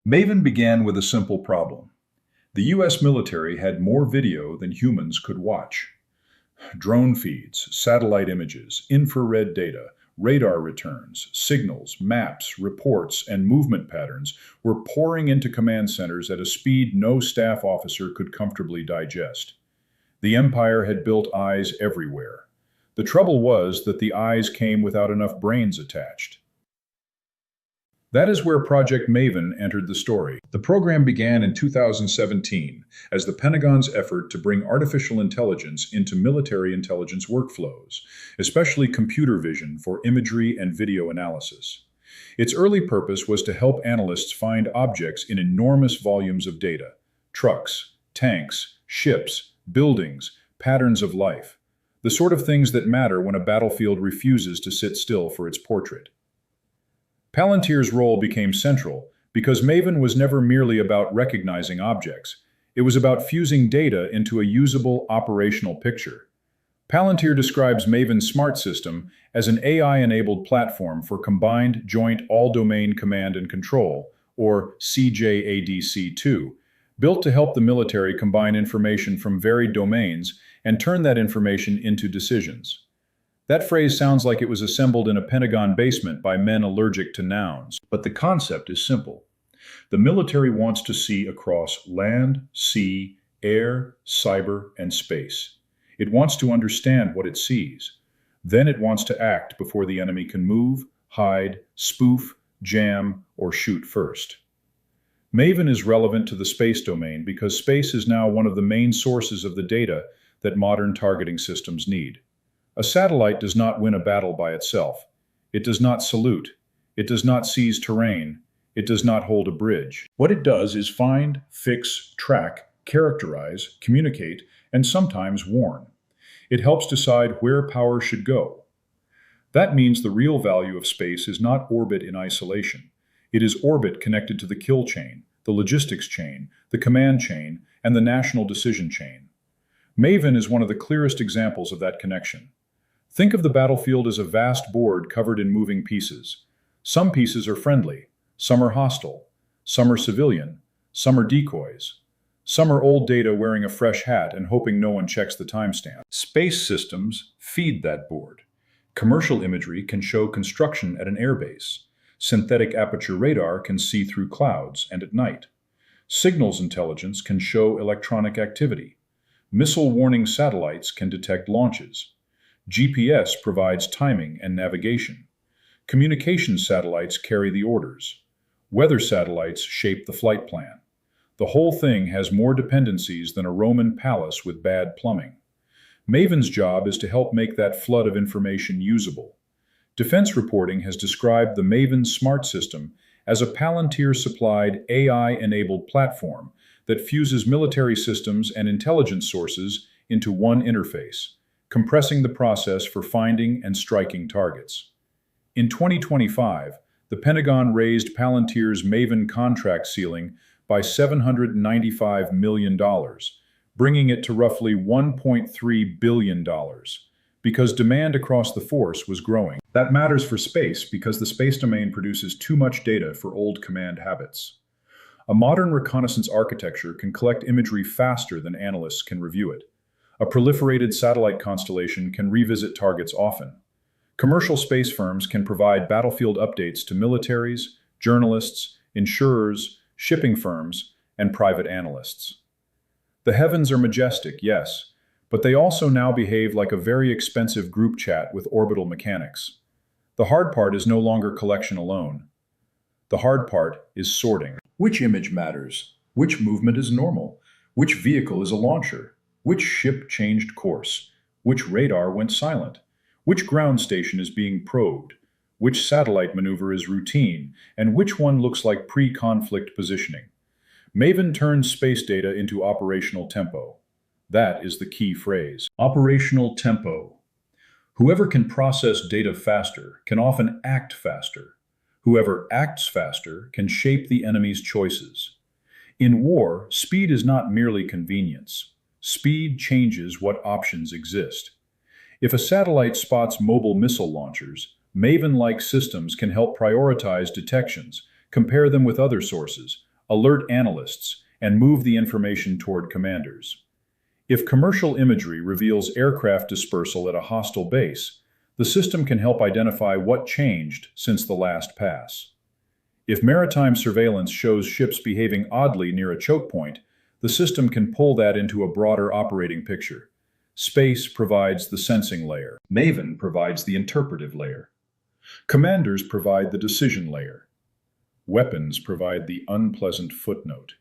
Maven began with a simple problem. The US military had more video than humans could watch. Drone feeds, satellite images, infrared data, radar returns, signals, maps, reports, and movement patterns were pouring into command centers at a speed no staff officer could comfortably digest. The Empire had built eyes everywhere. The trouble was that the eyes came without enough brains attached. That is where Project Maven entered the story. The program began in 2017 as the Pentagon's effort to bring artificial intelligence into military intelligence workflows, especially computer vision for imagery and video analysis. Its early purpose was to help analysts find objects in enormous volumes of data: trucks, tanks, ships, buildings, patterns of life, the sort of things that matter when a battlefield refuses to sit still for its portrait. Palantir's role became central because Maven was never merely about recognizing objects. It was about fusing data into a usable operational picture. Palantir describes Maven's smart system as an AI-enabled platform for combined joint all-domain command and control, or CJADC2, built to help the military combine information from varied domains and turn that information into decisions. That phrase sounds like it was assembled in a Pentagon basement by men allergic to nouns, but the concept is simple. The military wants to see across land, sea, air, cyber, and space. It wants to understand what it sees. Then it wants to act before the enemy can move, hide, spoof, jam, or shoot first. Maven is relevant to the space domain because space is now one of the main sources of the data that modern targeting systems need. A satellite does not win a battle by itself. It does not salute. It does not seize terrain. It does not hold a bridge. What it does is find, fix, track, characterize, communicate, and sometimes warn. It helps decide where power should go. That means the real value of space is not orbit in isolation. It is orbit connected to the kill chain, the logistics chain, the command chain, and the national decision chain. Maven is one of the clearest examples of that connection. Think of the battlefield as a vast board covered in moving pieces. Some pieces are friendly, some are hostile, some are civilian, some are decoys. Some are old data wearing a fresh hat and hoping no one checks the timestamp. Space systems feed that board. Commercial imagery can show construction at an airbase. Synthetic aperture radar can see through clouds and at night. Signals intelligence can show electronic activity. Missile warning satellites can detect launches. GPS provides timing and navigation. Communication satellites carry the orders. Weather satellites shape the flight plan. The whole thing has more dependencies than a Roman palace with bad plumbing. Maven's job is to help make that flood of information usable. Defense reporting has described the Maven smart system as a Palantir-supplied AI-enabled platform that fuses military systems and intelligence sources into one interface, compressing the process for finding and striking targets. In 2025, the Pentagon raised Palantir's Maven contract ceiling by $795 million, bringing it to roughly $1.3 billion, because demand across the force was growing. That matters for space because the space domain produces too much data for old command habits. A modern reconnaissance architecture can collect imagery faster than analysts can review it. A proliferated satellite constellation can revisit targets often. Commercial space firms can provide battlefield updates to militaries, journalists, insurers, shipping firms, and private analysts. The heavens are majestic, yes, but they also now behave like a very expensive group chat with orbital mechanics. The hard part is no longer collection alone. The hard part is sorting. Which image matters? Which movement is normal? Which vehicle is a launcher? Which ship changed course? Which radar went silent? Which ground station is being probed? Which satellite maneuver is routine? And which one looks like pre-conflict positioning? Maven turns space data into operational tempo. That is the key phrase. Operational tempo. Whoever can process data faster can often act faster. Whoever acts faster can shape the enemy's choices. In war, speed is not merely convenience. Speed changes what options exist. If a satellite spots mobile missile launchers, Maven-like systems can help prioritize detections, compare them with other sources, alert analysts, and move the information toward commanders. If commercial imagery reveals aircraft dispersal at a hostile base, the system can help identify what changed since the last pass. If maritime surveillance shows ships behaving oddly near a choke point, the system can pull that into a broader operating picture. Space provides the sensing layer. Maven provides the interpretive layer. Commanders provide the decision layer. Weapons provide the unpleasant footnote.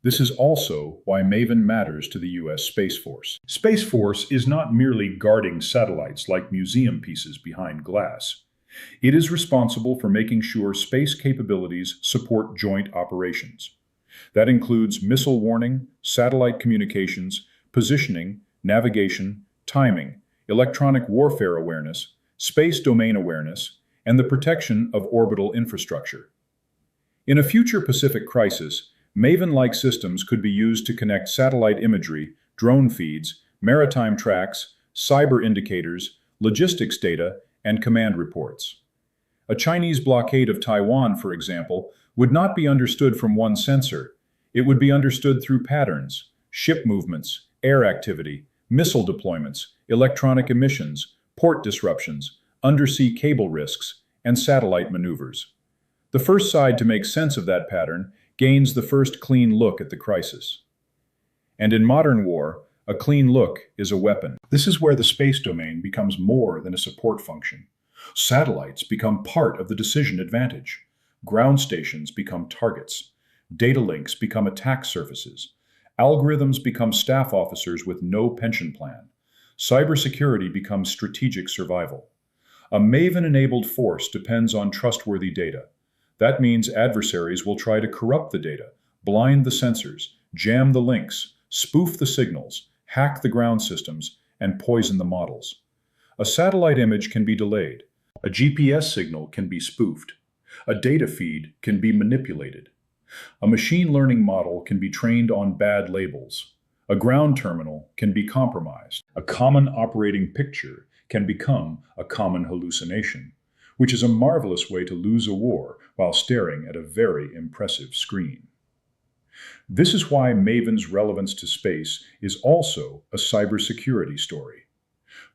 This is also why Maven matters to the U.S. Space Force. Space Force is not merely guarding satellites like museum pieces behind glass. It is responsible for making sure space capabilities support joint operations. That includes missile warning, satellite communications, positioning, navigation, timing, electronic warfare awareness, space domain awareness, and the protection of orbital infrastructure. In a future Pacific crisis, Maven-like systems could be used to connect satellite imagery, drone feeds, maritime tracks, cyber indicators, logistics data, and command reports. A Chinese blockade of Taiwan, for example, would not be understood from one sensor. It would be understood through patterns, ship movements, air activity, missile deployments, electronic emissions, port disruptions, undersea cable risks, and satellite maneuvers. The first side to make sense of that pattern gains the first clean look at the crisis. And in modern war, a clean look is a weapon. This is where the space domain becomes more than a support function. Satellites become part of the decision advantage. Ground stations become targets. Data links become attack surfaces. Algorithms become staff officers with no pension plan. Cybersecurity becomes strategic survival. A Maven-enabled force depends on trustworthy data. That means adversaries will try to corrupt the data, blind the sensors, jam the links, spoof the signals, hack the ground systems, and poison the models. A satellite image can be delayed. A GPS signal can be spoofed. A data feed can be manipulated. A machine learning model can be trained on bad labels. A ground terminal can be compromised. A common operating picture can become a common hallucination, which is a marvelous way to lose a war while staring at a very impressive screen. This is why Maven's relevance to space is also a cybersecurity story.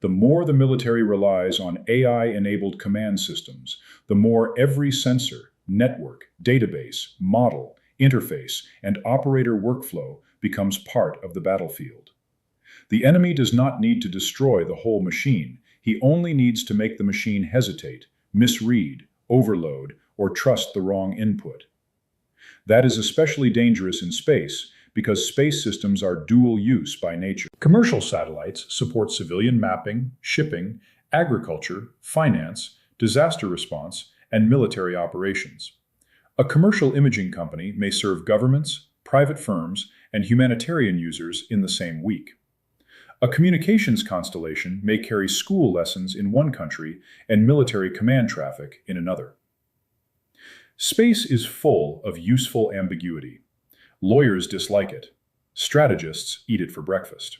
The more the military relies on AI-enabled command systems, the more every sensor, network, database, model, interface, and operator workflow becomes part of the battlefield. The enemy does not need to destroy the whole machine. He only needs to make the machine hesitate, misread, overload, or trust the wrong input. That is especially dangerous in space because space systems are dual use by nature. Commercial satellites support civilian mapping, shipping, agriculture, finance, disaster response, and military operations. A commercial imaging company may serve governments, private firms, and humanitarian users in the same week. A communications constellation may carry school lessons in one country and military command traffic in another. Space is full of useful ambiguity. Lawyers dislike it. Strategists eat it for breakfast.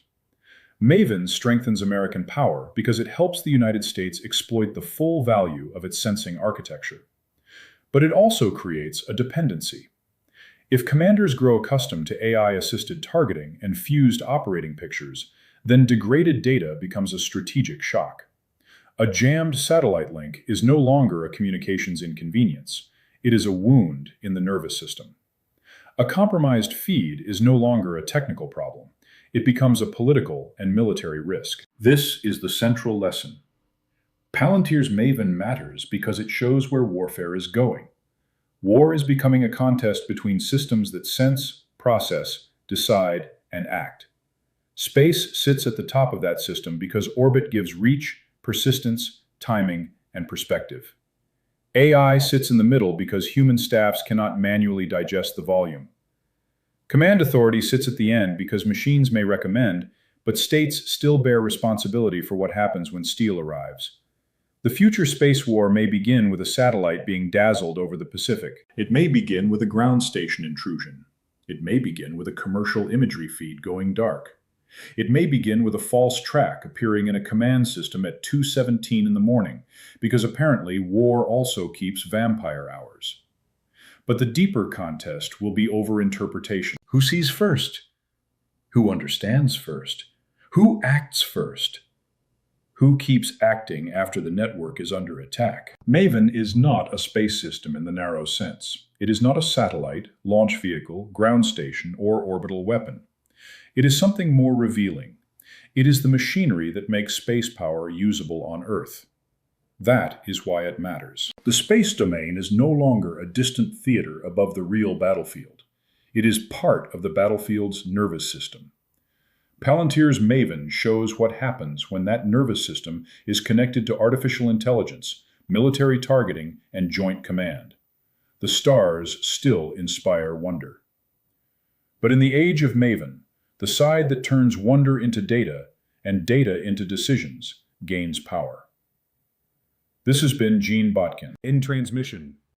Maven strengthens American power because it helps the United States exploit the full value of its sensing architecture. But it also creates a dependency. If commanders grow accustomed to AI-assisted targeting and fused operating pictures, then degraded data becomes a strategic shock. A jammed satellite link is no longer a communications inconvenience. It is a wound in the nervous system. A compromised feed is no longer a technical problem. It becomes a political and military risk. This is the central lesson. Palantir's Maven matters because it shows where warfare is going. War is becoming a contest between systems that sense, process, decide, and act. Space sits at the top of that system because orbit gives reach, persistence, timing, and perspective. AI sits in the middle because human staffs cannot manually digest the volume. Command authority sits at the end because machines may recommend, but states still bear responsibility for what happens when steel arrives. The future space war may begin with a satellite being dazzled over the Pacific. It may begin with a ground station intrusion. It may begin with a commercial imagery feed going dark. It may begin with a false track appearing in a command system at 2:17 in the morning, because apparently war also keeps vampire hours. But the deeper contest will be over interpretation. Who sees first? Who understands first? Who acts first? Who keeps acting after the network is under attack? Maven is not a space system in the narrow sense. It is not a satellite, launch vehicle, ground station, or orbital weapon. It is something more revealing. It is the machinery that makes space power usable on Earth. That is why it matters. The space domain is no longer a distant theater above the real battlefield. It is part of the battlefield's nervous system. Palantir's Maven shows what happens when that nervous system is connected to artificial intelligence, military targeting, and joint command. The stars still inspire wonder. But in the age of Maven, the side that turns wonder into data and data into decisions gains power. This has been Gene Botkin. In transmission.